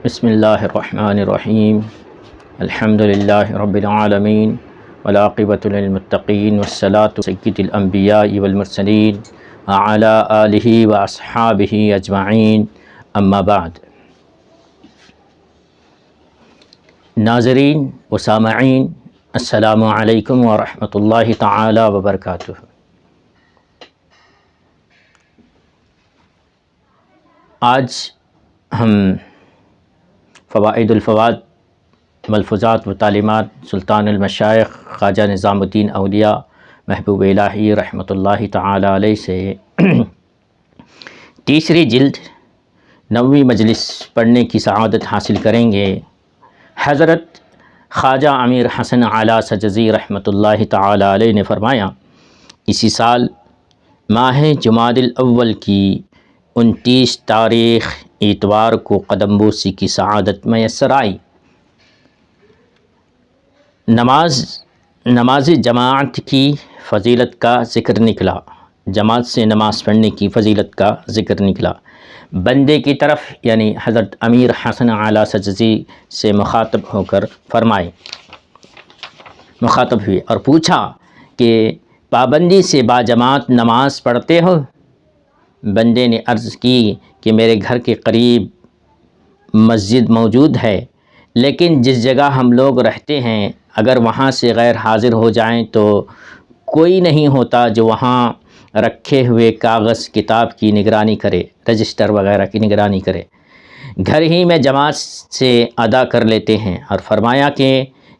بسم اللہ الرحمن الرحیم الحمد للہ رب العالمین والعاقبۃ للمتقین والصلاۃ سید الانبیاء والمرسلین وعلی آلہ واصحابہ اجمعین اما بعد۔ ناظرین و سامعین، السلام علیکم ورحمۃ اللہ تعالی وبرکاتہ۔ آج ہم فوائد الفوائد ملفوظات و تعلیمات سلطان المشائخ خواجہ نظام الدین اولیاء محبوب الہی رحمۃ اللہ تعالی علیہ سے تیسری جلد 9ویں مجلس پڑھنے کی سعادت حاصل کریں گے۔ حضرت خواجہ امیر حسن اعلیٰ سجزی رحمۃ اللہ تعالی علیہ نے فرمایا، اسی سال ماہ جمادی الاول کی 29 تاریخ اتوار کو قدم بوسی کی سعادت میسر آئی۔ نماز جماعت کی فضیلت کا ذکر نکلا، جماعت سے نماز پڑھنے کی فضیلت کا ذکر نکلا۔ بندے کی طرف یعنی حضرت امیر حسن اعلیٰ سجزی سے مخاطب ہو کر فرمائے، مخاطب ہوئے اور پوچھا کہ پابندی سے باجماعت نماز پڑھتے ہو؟ بندے نے عرض کی کہ میرے گھر کے قریب مسجد موجود ہے، لیکن جس جگہ ہم لوگ رہتے ہیں اگر وہاں سے غیر حاضر ہو جائیں تو کوئی نہیں ہوتا جو وہاں رکھے ہوئے کاغذ کتاب کی نگرانی کرے، رجسٹر وغیرہ کی نگرانی کرے۔ گھر ہی میں جماعت سے ادا کر لیتے ہیں۔ اور فرمایا کہ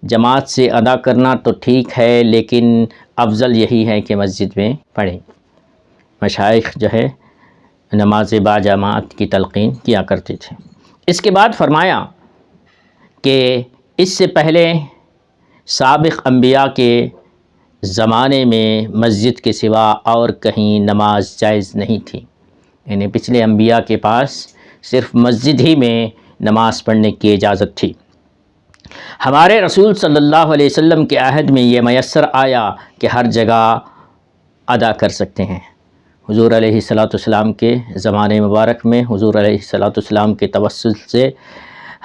جماعت سے ادا کرنا تو ٹھیک ہے، لیکن افضل یہی ہے کہ مسجد میں پڑھیں۔ مشائخ جو ہے نماز باجماعت کی تلقین کیا کرتے تھے۔ اس کے بعد فرمایا کہ اس سے پہلے سابق انبیاء کے زمانے میں مسجد کے سوا اور کہیں نماز جائز نہیں تھی، یعنی پچھلے انبیاء کے پاس صرف مسجد ہی میں نماز پڑھنے کی اجازت تھی۔ ہمارے رسول صلی اللہ علیہ وسلم کے عہد میں یہ میسر آیا کہ ہر جگہ ادا کر سکتے ہیں۔ حضور علیہ السلام کے زمانے مبارک میں حضور علیہ السلام کے توسل سے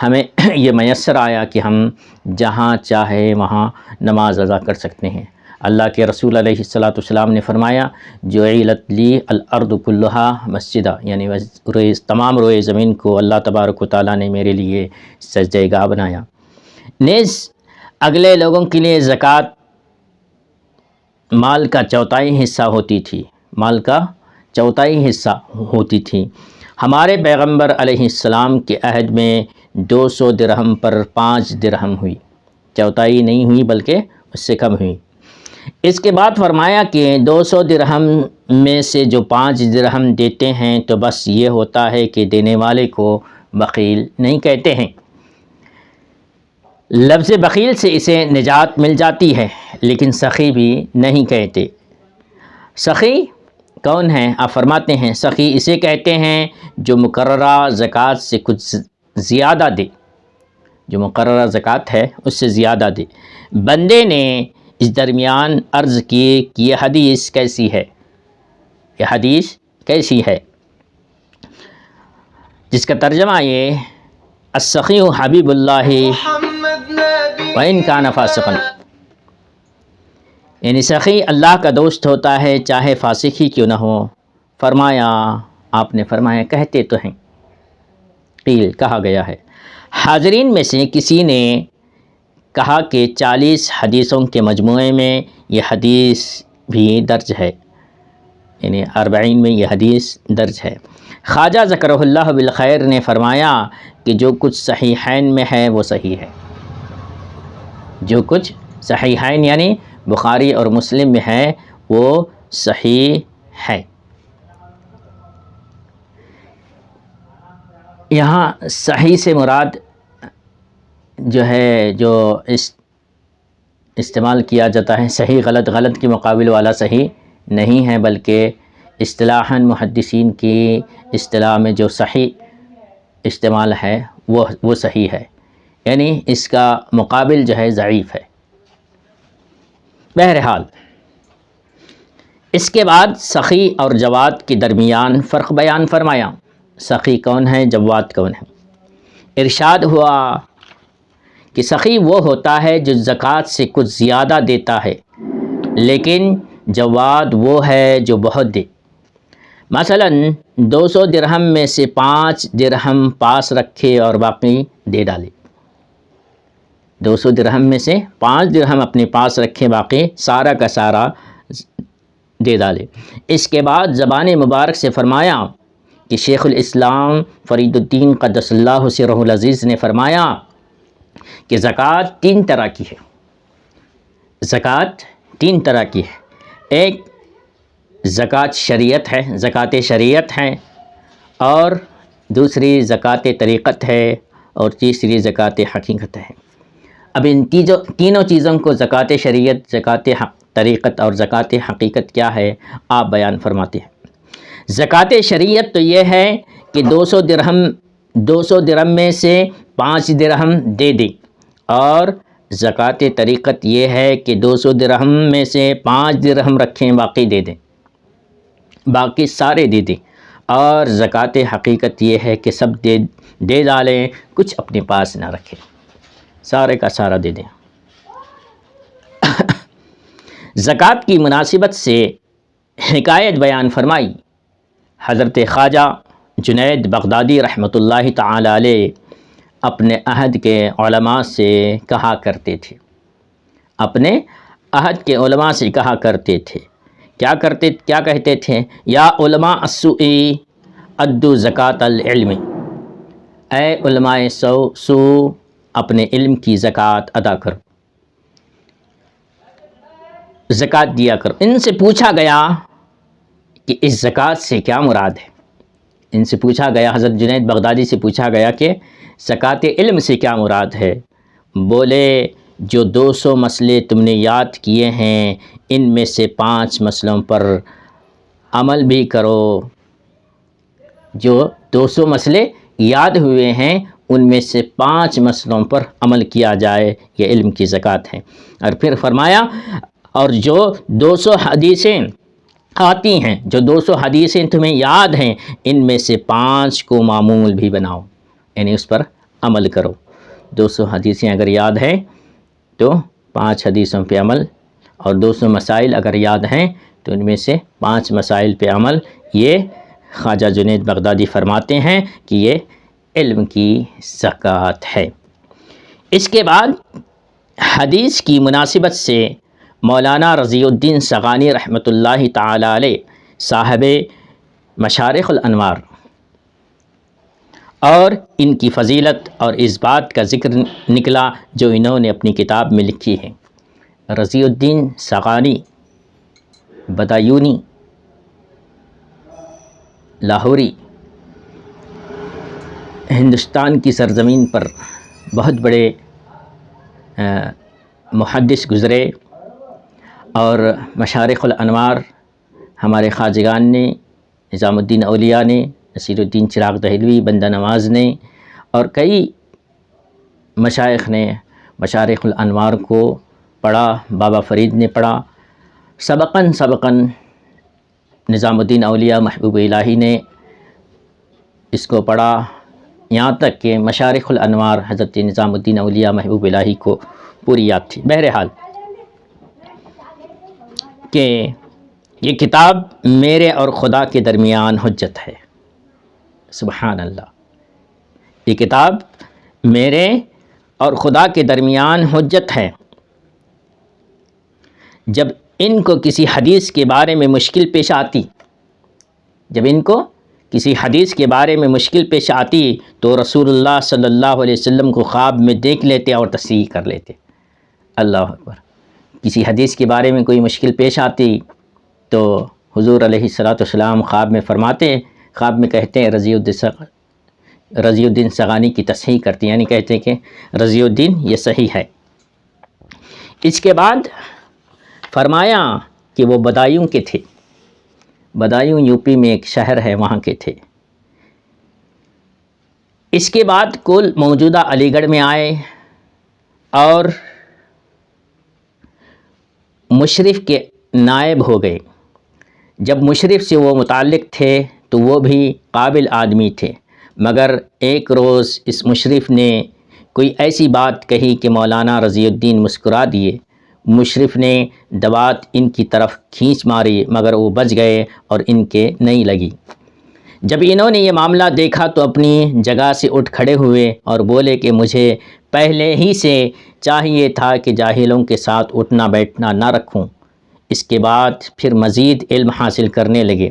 ہمیں یہ میسر آیا کہ ہم جہاں چاہے وہاں نماز ادا کر سکتے ہیں۔ اللہ کے رسول علیہ السلام نے فرمایا، جعلت لی الارض کلھا مسجدا، یعنی تمام روئے زمین کو اللہ تبارک و تعالیٰ نے میرے لیے سجدہ گاہ بنایا۔ نیز اگلے لوگوں کے لیے زکوٰۃ مال کا چوتھائی حصہ ہوتی تھی، مال کا چوتھائی حصہ ہوتی تھی۔ ہمارے پیغمبر علیہ السلام کے عہد میں 200 درہم پر 5 درہم ہوئی، چوتھائی نہیں ہوئی بلکہ اس سے کم ہوئی۔ اس کے بعد فرمایا کہ 200 درہم میں سے جو 5 درہم دیتے ہیں تو بس یہ ہوتا ہے کہ دینے والے کو بخیل نہیں کہتے ہیں۔ لفظ بخیل سے اسے نجات مل جاتی ہے، لیکن سخی بھی نہیں کہتے۔ سخی کون ہے؟ آپ فرماتے ہیں سخی اسے کہتے ہیں جو مقررہ زکوٰۃ سے کچھ زیادہ دے، جو مقررہ زکوٰۃ ہے اس سے زیادہ دے۔ بندے نے اس درمیان عرض کی کہ یہ حدیث کیسی ہے، یہ حدیث کیسی ہے، جس کا ترجمہ یہ السخی حبیب اللہ وَإِن كَانَ فَاسِقًا، یعنی سخی اللہ کا دوست ہوتا ہے چاہے فاسق ہی کیوں نہ ہو۔ فرمایا، آپ نے فرمایا کہتے تو ہیں، قیل کہا گیا ہے۔ حاضرین میں سے کسی نے کہا کہ 40 حدیثوں کے مجموعے میں یہ حدیث بھی درج ہے، یعنی 40 میں یہ حدیث درج ہے۔ خواجہ ذکرہ اللہ بالخیر نے فرمایا کہ جو کچھ صحیحین میں ہے وہ صحیح ہے، جو کچھ صحیحین یعنی بخاری اور مسلم میں ہے وہ صحیح ہے۔ یہاں صحیح سے مراد جو ہے جو استعمال کیا جاتا ہے صحیح غلط، غلط کے مقابل والا صحیح نہیں ہے، بلکہ اصطلاحاً محدثین کی اصطلاح میں جو صحیح استعمال ہے وہ صحیح ہے، یعنی اس کا مقابل جو ہے ضعیف ہے۔ بہرحال اس کے بعد سخی اور جواد کے درمیان فرق بیان فرمایا۔ سخی کون ہے، جواد کون ہے؟ ارشاد ہوا کہ سخی وہ ہوتا ہے جو زکوٰۃ سے کچھ زیادہ دیتا ہے، لیکن جواد وہ ہے جو بہت دے۔ مثلاً 200 درہم میں سے 5 درہم پاس رکھے اور باقی دے ڈالے۔ 200 درہم میں سے 5 درہم اپنے پاس رکھے، باقی سارا کا سارا دے ڈالے۔ اس کے بعد زبان مبارک سے فرمایا کہ شیخ الاسلام فرید الدین قدس اللہ سرہ العزیز نے فرمایا کہ زکوٰۃ 3 طرح کی ہے۔ زکوٰۃ 3 طرح کی ہے۔ ایک زکوٰۃ شریعت ہے، زکوٰۃ شریعت ہے، اور دوسری زکوٰۃ طریقت ہے، اور تیسری زکوٰۃ حقیقت ہے۔ اب ان تینوں چیزوں کو زکوٰۃ شریعت، زکوٰۃ طریقت اور زکوٰۃ حقیقت کیا ہے، آپ بیان فرماتے ہیں۔ زکوٰۃ شریعت تو یہ ہے کہ 200 درہم میں سے 5 درہم دے دیں، اور زکوٰۃ طریقت یہ ہے کہ 200 درہم میں سے 5 درہم رکھیں، باقی دے دیں، باقی سارے دے دیں۔ اور زکوٰۃ حقیقت یہ ہے کہ سب دے ڈالیں، کچھ اپنے پاس نہ رکھیں، سارے کا سارا دے دیں۔ زکوٰۃ کی مناسبت سے حکایت بیان فرمائی۔ حضرت خواجہ جنید بغدادی رحمۃ اللہ تعالی علیہ اپنے عہد کے علماء سے کہا کرتے تھے، اپنے عہد کے علماء سے کہا کرتے تھے، کیا کہتے تھے؟ یا علماء السوء ادوا زکوٰۃ العلم، اے علماء سو اپنے علم کی زکوٰۃ ادا کرو، زکوٰۃ دیا کرو۔ ان سے پوچھا گیا کہ اس زکوٰۃ سے کیا مراد ہے؟ ان سے پوچھا گیا، حضرت جنید بغدادی سے پوچھا گیا کہ زکوٰۃ علم سے کیا مراد ہے؟ بولے جو 200 مسئلے تم نے یاد کیے ہیں، ان میں سے 5 مسئلوں پر عمل بھی کرو۔ جو 200 مسئلے یاد ہوئے ہیں، ان میں سے 5 مسئلوں پر عمل کیا جائے، یہ علم کی زکوٰۃ ہے۔ اور پھر فرمایا، اور جو 200 حدیثیں آتی ہیں، جو 200 حدیثیں تمہیں یاد ہیں، ان میں سے 5 کو معمول بھی بناؤ، یعنی اس پر عمل کرو۔ 200 حدیثیں اگر یاد ہیں تو 5 حدیثوں پہ عمل، اور 200 مسائل اگر یاد ہیں تو ان میں سے 5 مسائل پہ عمل۔ یہ خواجہ جنید بغدادی فرماتے ہیں کہ یہ علم کی زکوٰۃ ہے۔ اس کے بعد حدیث کی مناسبت سے مولانا رضی الدین سغانی رحمۃ اللہ تعالی علیہ صاحب مشارق الانوار، اور ان کی فضیلت اور اس بات کا ذکر نکلا جو انہوں نے اپنی کتاب میں لکھی ہے۔ رضی الدین سغانی بدایونی لاہوری ہندوستان کی سرزمین پر بہت بڑے محدث گزرے، اور مشارق الانوار ہمارے خواجگان نے، نظام الدین اولیاء نے، نصیر الدین چراغ دہلوی، بندہ نواز نے، اور کئی مشائخ نے مشارق الانوار کو پڑھا، بابا فرید نے پڑھا، سبقاً نظام الدین اولیاء محبوب الہی نے اس کو پڑھا، یہاں تک کہ مشارق الانوار حضرت نظام الدین اولیاء محبوب الہی کو پوری یاد تھی۔ بہرحال کہ یہ کتاب میرے اور خدا کے درمیان حجت ہے، سبحان اللہ، یہ کتاب میرے اور خدا کے درمیان حجت ہے۔ جب ان کو کسی حدیث کے بارے میں مشکل پیش آتی، جب ان کو کسی حدیث کے بارے میں مشکل پیش آتی تو رسول اللہ صلی اللہ علیہ وسلم کو خواب میں دیکھ لیتے اور تصحیح کر لیتے۔ اللہ اکبر۔ کسی حدیث کے بارے میں کوئی مشکل پیش آتی تو حضور علیہ السلام خواب میں فرماتے، خواب میں کہتے ہیں رضی الدین سغانی کی تصحیح کرتے، یعنی کہتے ہیں کہ رضی الدین یہ صحیح ہے۔ اس کے بعد فرمایا کہ وہ بدایوں کے تھے، بدایوں یو پی میں ایک شہر ہے، وہاں کے تھے۔ اس کے بعد کل موجودہ علی گڑھ میں آئے اور مشرف کے نائب ہو گئے۔ جب مشرف سے وہ متعلق تھے تو وہ بھی قابل آدمی تھے، مگر ایک روز اس مشرف نے کوئی ایسی بات کہی کہ مولانا رضی الدین مسکرا دیے۔ مشرف نے دوات ان کی طرف کھینچ ماری مگر وہ بچ گئے اور ان کے نہیں لگی۔ جب انہوں نے یہ معاملہ دیکھا تو اپنی جگہ سے اٹھ کھڑے ہوئے اور بولے کہ مجھے پہلے ہی سے چاہیے تھا کہ جاہلوں کے ساتھ اٹھنا بیٹھنا نہ رکھوں۔ اس کے بعد پھر مزید علم حاصل کرنے لگے۔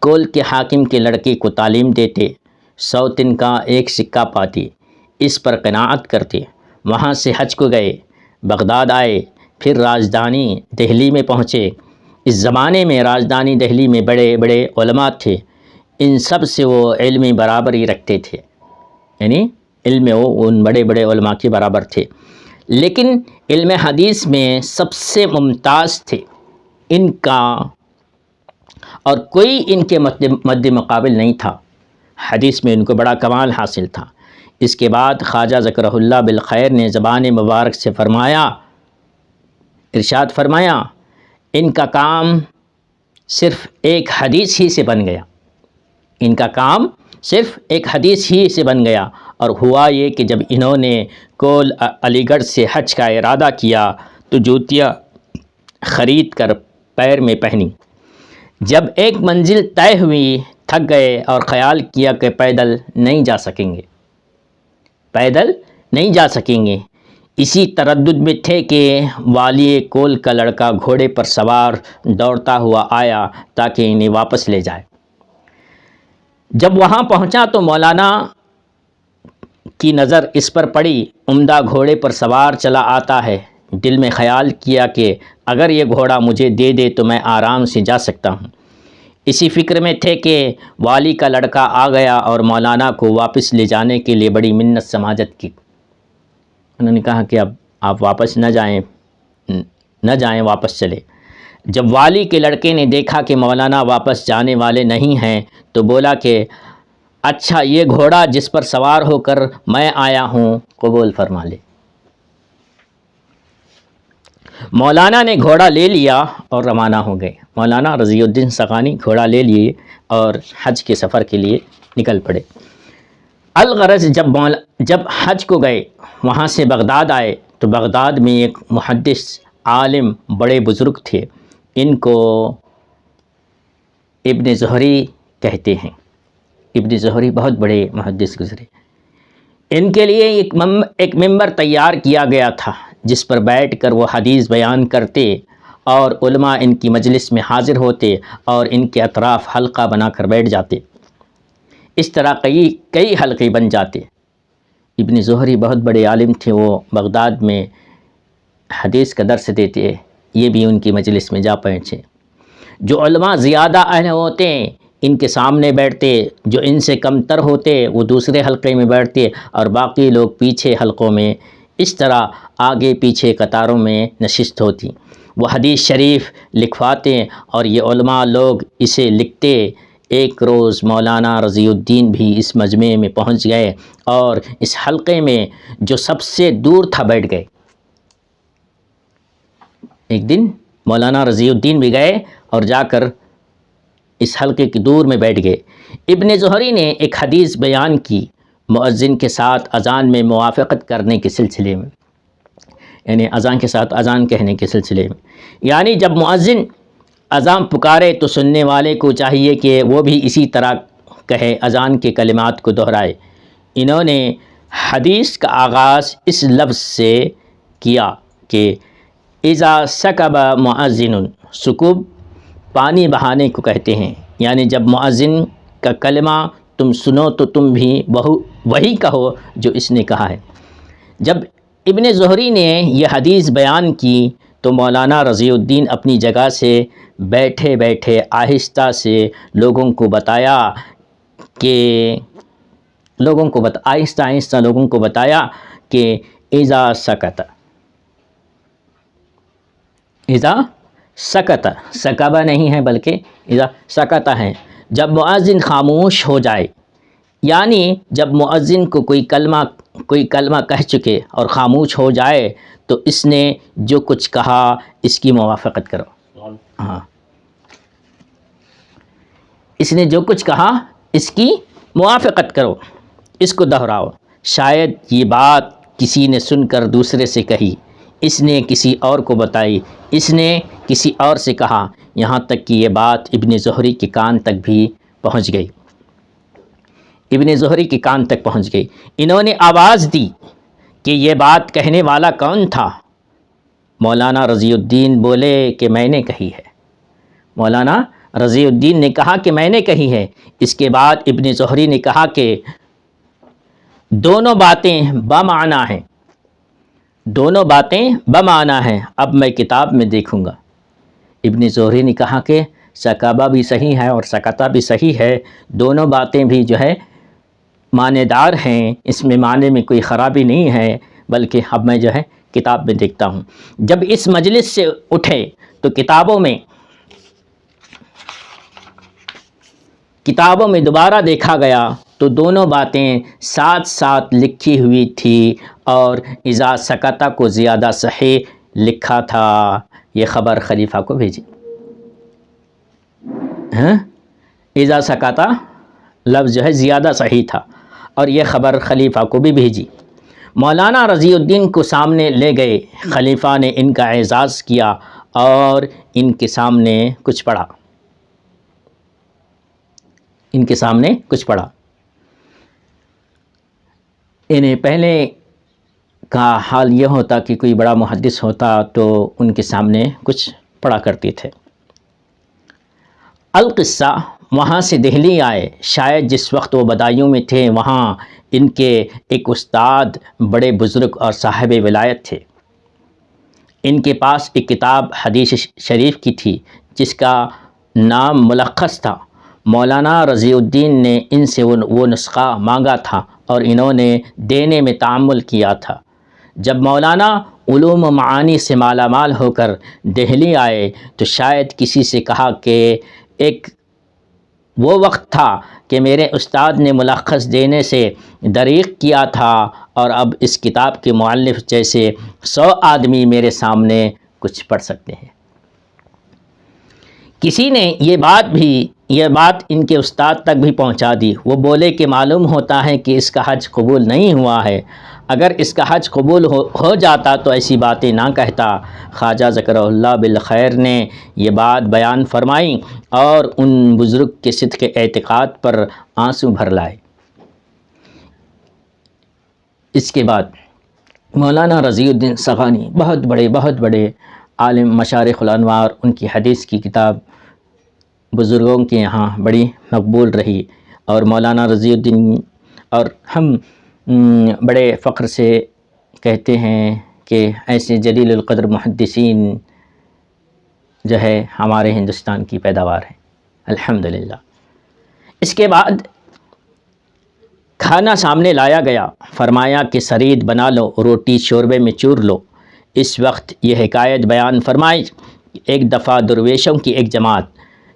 کول کے حاکم کے لڑکے کو تعلیم دیتے، 100 تن کا ایک سکہ پاتے، اس پر قناعت کرتے۔ وہاں سے حج کو گئے، بغداد آئے، پھر راجدھانی دہلی میں پہنچے۔ اس زمانے میں راجدھانی دہلی میں بڑے بڑے علماء تھے، ان سب سے وہ علمی برابری رکھتے تھے، یعنی علم میں وہ ان بڑے بڑے علماء کے برابر تھے، لیکن علم حدیث میں سب سے ممتاز تھے ان کا، اور کوئی ان کے مد مقابل نہیں تھا۔ حدیث میں ان کو بڑا کمال حاصل تھا۔ اس کے بعد خواجہ ذکرہ اللہ بالخیر نے زبان مبارک سے فرمایا، ارشاد فرمایا، ان کا کام صرف ایک حدیث ہی سے بن گیا، ان کا کام صرف ایک حدیث ہی سے بن گیا۔ اور ہوا یہ کہ جب انہوں نے کول علی گڑھ سے حج کا ارادہ کیا تو جوتیاں خرید کر پیر میں پہنی۔ جب ایک منزل طے ہوئی تھک گئے اور خیال کیا کہ پیدل نہیں جا سکیں گے، پیدل نہیں جا سکیں گے، اسی تردد میں تھے کہ والی کول کا لڑکا گھوڑے پر سوار دوڑتا ہوا آیا تاکہ انہیں واپس لے جائے۔ جب وہاں پہنچا تو مولانا کی نظر اس پر پڑی، عمدہ گھوڑے پر سوار چلا آتا ہے۔ دل میں خیال کیا کہ اگر یہ گھوڑا مجھے دے دے تو میں آرام سے جا سکتا ہوں۔ اسی فکر میں تھے کہ والی کا لڑکا آ گیا اور مولانا کو واپس لے جانے کے لیے بڑی منت سماجت کی۔ انہوں نے کہا کہ اب آپ واپس نہ جائیں، واپس چلے۔ جب والی کے لڑکے نے دیکھا کہ مولانا واپس جانے والے نہیں ہیں تو بولا کہ اچھا، یہ گھوڑا جس پر سوار ہو کر میں آیا ہوں قبول فرما لے۔ مولانا نے گھوڑا لے لیا اور روانہ ہو گئے۔ مولانا رضی الدین سقانی گھوڑا لے لیے اور حج کے سفر کے لیے نکل پڑے۔ الغرض جب حج کو گئے، وہاں سے بغداد آئے تو بغداد میں ایک محدث عالم بڑے بزرگ تھے، ان کو ابن زہری کہتے ہیں۔ ابن زہری بہت بڑے محدث گزرے۔ ان کے لیے ایک ممبر تیار کیا گیا تھا جس پر بیٹھ کر وہ حدیث بیان کرتے اور علماء ان کی مجلس میں حاضر ہوتے اور ان کے اطراف حلقہ بنا کر بیٹھ جاتے۔ اس طرح کئی حلقے بن جاتے۔ ابن زہری بہت بڑے عالم تھے، وہ بغداد میں حدیث کا درس دیتے، یہ بھی ان کی مجلس میں جا پہنچے۔ جو علماء زیادہ اہل ہوتے ان کے سامنے بیٹھتے، جو ان سے کم تر ہوتے وہ دوسرے حلقے میں بیٹھتے اور باقی لوگ پیچھے حلقوں میں، اس طرح آگے پیچھے قطاروں میں نشست ہوتی۔ وہ حدیث شریف لکھواتے اور یہ علماء لوگ اسے لکھتے۔ ایک روز مولانا رضی الدین بھی اس مجمع میں پہنچ گئے اور اس حلقے میں جو سب سے دور تھا بیٹھ گئے۔ ایک دن مولانا رضی الدین بھی گئے اور جا کر اس حلقے کی دور میں بیٹھ گئے۔ ابن زہری نے ایک حدیث بیان کی مؤذن کے ساتھ اذان میں موافقت کرنے کے سلسلے میں، یعنی اذان کے ساتھ اذان کہنے کے سلسلے میں، یعنی جب مؤذن اذان پکارے تو سننے والے کو چاہیے کہ وہ بھی اسی طرح کہے، اذان کے کلمات کو دہرائے۔ انہوں نے حدیث کا آغاز اس لفظ سے کیا کہ اذا سکب مؤذن، سکوب پانی بہانے کو کہتے ہیں، یعنی جب مؤذن کا کلمہ تم سنو تو تم بھی وہی کہو جو اس نے کہا ہے۔ جب ابن زہری نے یہ حدیث بیان کی تو مولانا رضی الدین اپنی جگہ سے بیٹھے بیٹھے آہستہ سے لوگوں کو بتایا کہ اذا سکت سکبہ نہیں ہے بلکہ اذا سکت ہے، جب مؤذن خاموش ہو جائے، یعنی جب مؤذن کو کوئی کلمہ کہہ چکے اور خاموش ہو جائے تو اس نے جو کچھ کہا اس کی موافقت کرو۔ ہاں، اس نے جو کچھ کہا اس کی موافقت کرو، اس کو دہراؤ۔ شاید یہ بات کسی نے سن کر دوسرے سے کہی، اس نے کسی اور کو بتائی، اس نے کسی اور سے کہا، یہاں تک کہ یہ بات ابن زہری کے کان تک بھی پہنچ گئی۔ ابن زہری کے کان تک پہنچ گئی۔ انہوں نے آواز دی کہ یہ بات کہنے والا کون تھا؟ مولانا رضی الدین بولے کہ میں نے کہی ہے۔ مولانا رضی الدین نے کہا کہ میں نے کہی ہے۔ اس کے بعد ابن زہری نے کہا کہ دونوں باتیں بمعنی ہیں، دونوں باتیں بمعنی ہیں، اب میں کتاب میں دیکھوں گا۔ ابن زہری نے کہا کہ سکابہ بھی صحیح ہے اور سکتہ بھی صحیح ہے، دونوں باتیں بھی جو ہے معنی دار ہیں، اس میں معنی میں کوئی خرابی نہیں ہے، بلکہ اب میں جو ہے کتاب میں دیکھتا ہوں۔ جب اس مجلس سے اٹھے تو کتابوں میں دوبارہ دیکھا گیا تو دونوں باتیں ساتھ ساتھ لکھی ہوئی تھی اور اذا سکتہ کو زیادہ صحیح لکھا تھا۔ یہ خبر خلیفہ کو بھیجی۔ اذا سکتہ لفظ جو ہے زیادہ صحیح تھا اور یہ خبر خلیفہ کو بھی بھیجی۔ مولانا رضی الدین کو سامنے لے گئے، خلیفہ نے ان کا اعزاز کیا اور ان کے سامنے کچھ پڑھا۔ انہیں پہلے کا حال یہ ہوتا کہ کوئی بڑا محدث ہوتا تو ان کے سامنے کچھ پڑھا کرتے تھے۔ القصہ، وہاں سے دہلی آئے، شاید جس وقت وہ بدایوں میں تھے وہاں ان کے ایک استاد بڑے بزرگ اور صاحب ولایت تھے۔ ان کے پاس ایک کتاب حدیث شریف کی تھی جس کا نام ملخص تھا۔ مولانا رضی الدین نے ان سے وہ نسخہ مانگا تھا اور انہوں نے دینے میں تعامل کیا تھا۔ جب مولانا علوم و معانی سے مالا مال ہو کر دہلی آئے تو شاید کسی سے کہا کہ ایک وہ وقت تھا کہ میرے استاد نے ملخص دینے سے دریغ کیا تھا اور اب اس کتاب کے مؤلف جیسے 100 آدمی میرے سامنے کچھ پڑھ سکتے ہیں۔ کسی نے یہ بات ان کے استاد تک بھی پہنچا دی۔ وہ بولے کہ معلوم ہوتا ہے کہ اس کا حج قبول نہیں ہوا ہے، اگر اس کا حج قبول ہو جاتا تو ایسی باتیں نہ کہتا۔ خواجہ ذکرہ اللہ بالخیر نے یہ بات بیان فرمائی اور ان بزرگ کے صدق اعتقاد پر آنسو بھر لائے۔ اس کے بعد مولانا رضی الدین سغانی بہت بڑے عالم، مشارق الانوار، ان کی حدیث کی کتاب بزرگوں کے یہاں بڑی مقبول رہی، اور مولانا رضی الدین اور ہم بڑے فخر سے کہتے ہیں کہ ایسے جلیل القدر محدثین جو ہے ہمارے ہندوستان کی پیداوار ہے، الحمدللہ۔ اس کے بعد کھانا سامنے لایا گیا، فرمایا کہ سرید بنا لو، روٹی شوربے میں چور لو۔ اس وقت یہ حکایت بیان فرمائی، ایک دفعہ درویشوں کی ایک جماعت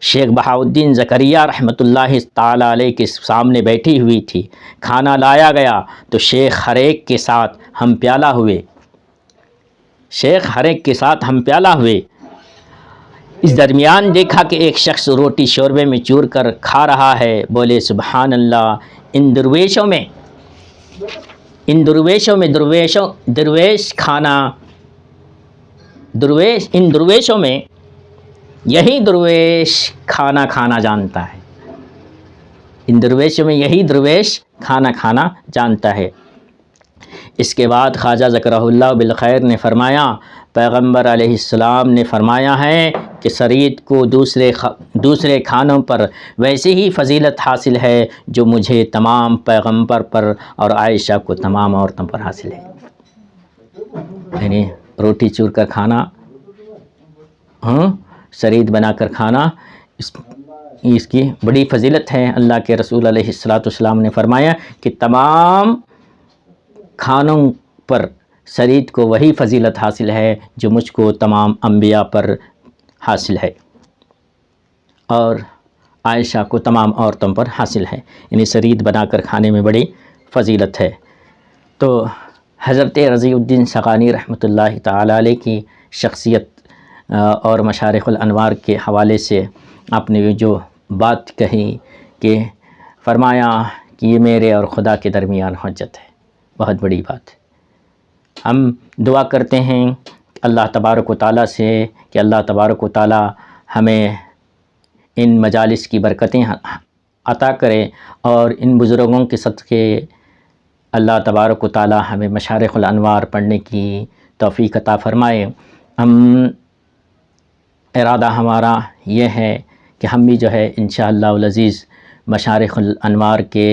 شیخ بہاؤالدین زکریہ رحمۃ اللہ تعالیٰ علیہ کے سامنے بیٹھی ہوئی تھی۔ کھانا لایا گیا تو شیخ ہر ایک کے ساتھ ہم پیالہ ہوئے۔ اس درمیان دیکھا کہ ایک شخص روٹی شوربے میں چور کر کھا رہا ہے۔ بولے سبحان اللہ، ان درویشوں میں یہی درویش کھانا کھانا جانتا ہے۔ ان درویشوں میں یہی درویش کھانا کھانا جانتا ہے۔ اس کے بعد خواجہ ذکرہ اللہ بالخیر نے فرمایا، پیغمبر علیہ السلام نے فرمایا ہے کہ سرید کو دوسرے کھانوں پر ویسے ہی فضیلت حاصل ہے جو مجھے تمام پیغمبر پر اور عائشہ کو تمام عورتوں پر حاصل ہے۔ یعنی روٹی چور کر کھانا، سرید بنا کر کھانا، اس کی بڑی فضیلت ہے۔ اللہ کے رسول علیہ السلام نے فرمایا کہ تمام کھانوں پر سرید کو وہی فضیلت حاصل ہے جو مجھ کو تمام انبیاء پر حاصل ہے اور عائشہ کو تمام عورتوں پر حاصل ہے، یعنی سرید بنا کر کھانے میں بڑی فضیلت ہے۔ تو حضرت رضی الدین سغانی رحمۃ اللہ تعالیٰ علیہ کی شخصیت اور مشارق الانوار کے حوالے سے آپ نے جو بات کہی کہ فرمایا کہ یہ میرے اور خدا کے درمیان حجت ہے، بہت بڑی بات ہے۔ ہم دعا کرتے ہیں اللہ تبارک و تعالیٰ سے کہ اللہ تبارک و تعالیٰ ہمیں ان مجالس کی برکتیں عطا کرے، اور ان بزرگوں کے صدقے اللہ تبارک و تعالیٰ ہمیں مشارق الانوار پڑھنے کی توفیق عطا فرمائے۔ ارادہ ہمارا یہ ہے کہ ہم بھی جو ہے انشاءاللہ العزیز مشارق الانوار کے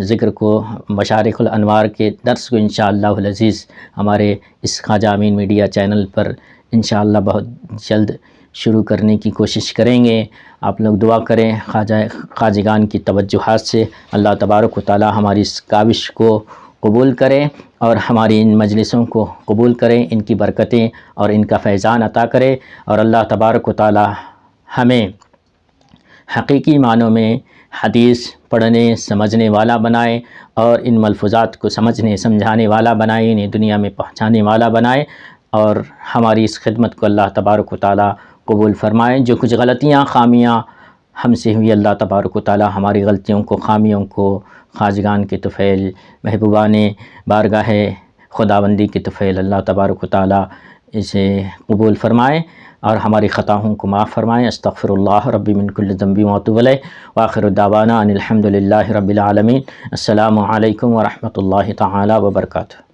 ذکر کو، مشارق الانوار کے درس کو انشاءاللہ العزیز ہمارے اس خواجہ امین میڈیا چینل پر انشاءاللہ بہت جلد شروع کرنے کی کوشش کریں گے۔ آپ لوگ دعا کریں خواجگان کی توجہات سے، اللہ تبارک و تعالیٰ ہماری اس کاوش کو قبول کرے اور ہماری ان مجلسوں کو قبول کریں، ان کی برکتیں اور ان کا فیضان عطا کرے، اور اللہ تبارک و تعالیٰ ہمیں حقیقی معنوں میں حدیث پڑھنے سمجھنے والا بنائے، اور ان ملفوظات کو سمجھنے سمجھانے والا بنائے، انہیں دنیا میں پہنچانے والا بنائے، اور ہماری اس خدمت کو اللہ تبارک و تعالیٰ قبول فرمائے۔ جو کچھ غلطیاں خامیاں ہم سے ہوئی، اللہ تبارک و تعالیٰ ہماری غلطیوں کو خامیوں کو خواجگان کے طفیل محبوبان بارگاہ خداوندی کے طفیل اللہ تبارک و تعالیٰ اسے قبول فرمائے اور ہماری خطاؤں کو معاف فرمائیں۔ استغفر اللہ ربی من کل ذنب واتوب الیہ، وآخر دعوانا ان الحمد للہ رب العالمین۔ السلام علیکم ورحمۃ اللہ تعالیٰ وبرکاتہ۔